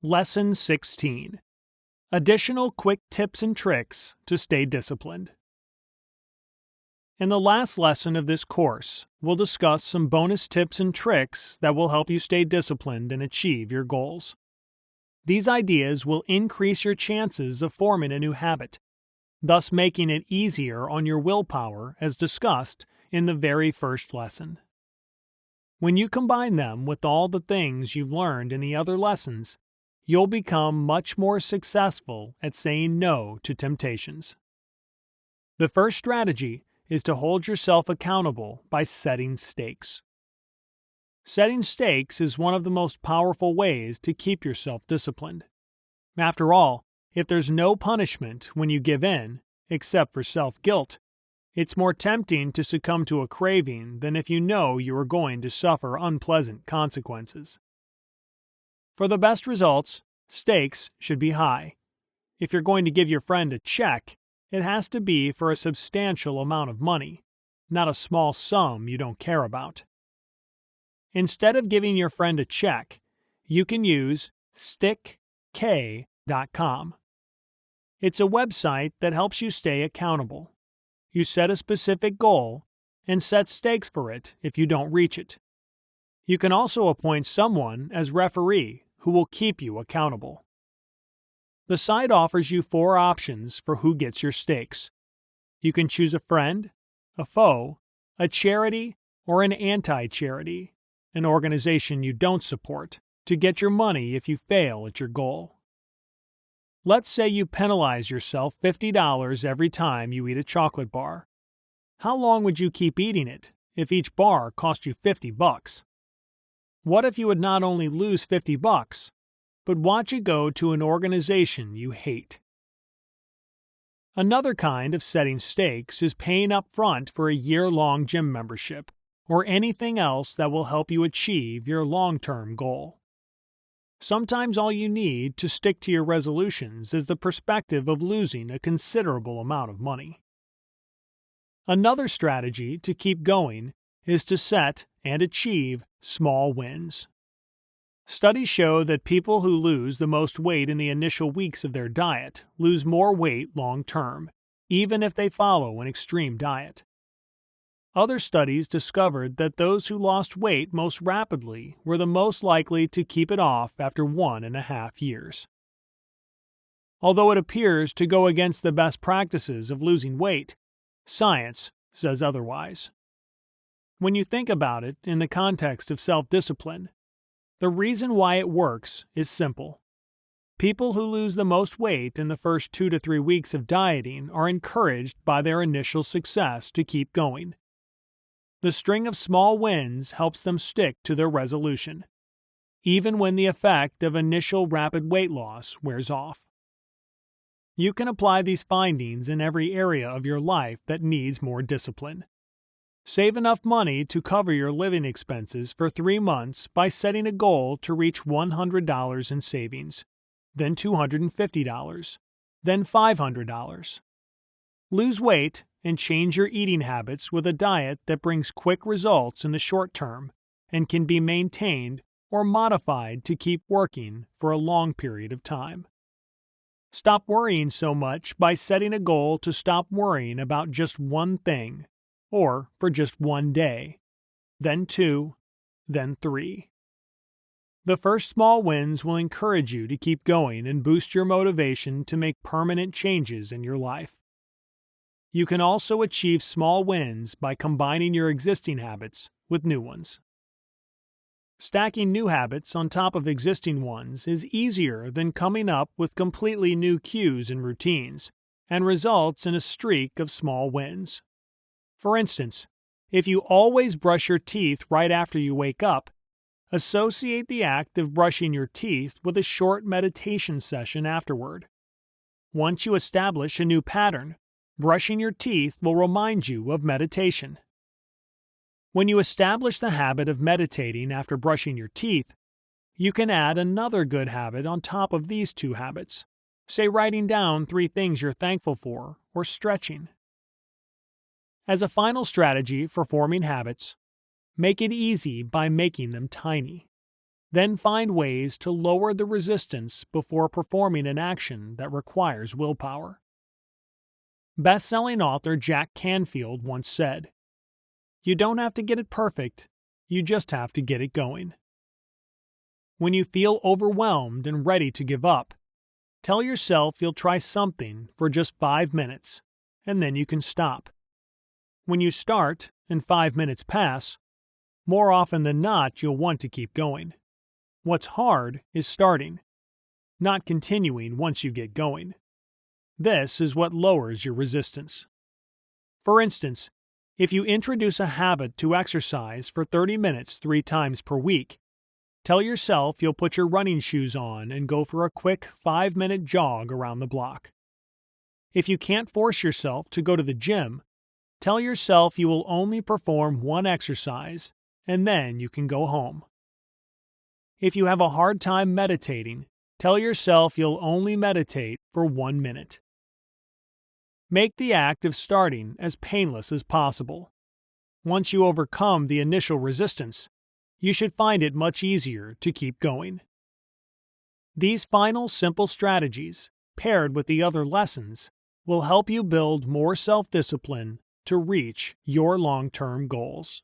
Lesson 16. Additional quick tips and tricks to stay disciplined. In the last lesson of this course, we'll discuss some bonus tips and tricks that will help you stay disciplined and achieve your goals. These ideas will increase your chances of forming a new habit, thus making it easier on your willpower as discussed in the very first lesson. When you combine them with all the things you've learned in the other lessons, you'll become much more successful at saying no to temptations. The first strategy is to hold yourself accountable by setting stakes. Setting stakes is one of the most powerful ways to keep yourself disciplined. After all, if there's no punishment when you give in, except for self-guilt, it's more tempting to succumb to a craving than if you know you are going to suffer unpleasant consequences. For the best results, stakes should be high. If you're going to give your friend a check, it has to be for a substantial amount of money, not a small sum you don't care about. Instead of giving your friend a check, you can use StickK.com. It's a website that helps you stay accountable. You set a specific goal and set stakes for it if you don't reach it. You can also appoint someone as referee who will keep you accountable. The site offers you 4 options for who gets your stakes. You can choose a friend, a foe, a charity, or an anti-charity, an organization you don't support, to get your money if you fail at your goal. Let's say you penalize yourself $50 every time you eat a chocolate bar. How long would you keep eating it if each bar cost you $50? What if you would not only lose $50, but watch it go to an organization you hate? Another kind of setting stakes is paying up front for a year-long gym membership or anything else that will help you achieve your long-term goal. Sometimes all you need to stick to your resolutions is the perspective of losing a considerable amount of money. Another strategy to keep going is to set and achieve small wins. Studies show that people who lose the most weight in the initial weeks of their diet lose more weight long term, even if they follow an extreme diet. Other studies discovered that those who lost weight most rapidly were the most likely to keep it off after 1.5 years. Although it appears to go against the best practices of losing weight, science says otherwise. When you think about it in the context of self-discipline, the reason why it works is simple. People who lose the most weight in the first 2 to 3 weeks of dieting are encouraged by their initial success to keep going. The string of small wins helps them stick to their resolution, even when the effect of initial rapid weight loss wears off. You can apply these findings in every area of your life that needs more discipline. Save enough money to cover your living expenses for 3 months by setting a goal to reach $100 in savings, then $250, then $500. Lose weight and change your eating habits with a diet that brings quick results in the short term and can be maintained or modified to keep working for a long period of time. Stop worrying so much by setting a goal to stop worrying about just one thing, or for just one day, then 2, then 3. The first small wins will encourage you to keep going and boost your motivation to make permanent changes in your life. You can also achieve small wins by combining your existing habits with new ones. Stacking new habits on top of existing ones is easier than coming up with completely new cues and routines, and results in a streak of small wins. For instance, if you always brush your teeth right after you wake up, associate the act of brushing your teeth with a short meditation session afterward. Once you establish a new pattern, brushing your teeth will remind you of meditation. When you establish the habit of meditating after brushing your teeth, you can add another good habit on top of these 2 habits, say writing down 3 things you're thankful for or stretching. As a final strategy for forming habits, make it easy by making them tiny. Then find ways to lower the resistance before performing an action that requires willpower. Best-selling author Jack Canfield once said, "You don't have to get it perfect, you just have to get it going." When you feel overwhelmed and ready to give up, tell yourself you'll try something for just 5 minutes, and then you can stop. When you start and 5 minutes pass, more often than not you'll want to keep going. What's hard is starting, not continuing once you get going. This is what lowers your resistance. For instance, if you introduce a habit to exercise for 30 minutes 3 times per week, tell yourself you'll put your running shoes on and go for a quick 5-minute jog around the block. If you can't force yourself to go to the gym, tell yourself you will only perform one exercise and then you can go home. If you have a hard time meditating, tell yourself you'll only meditate for 1 minute. Make the act of starting as painless as possible. Once you overcome the initial resistance, you should find it much easier to keep going. These final simple strategies, paired with the other lessons, will help you build more self-discipline to reach your long-term goals.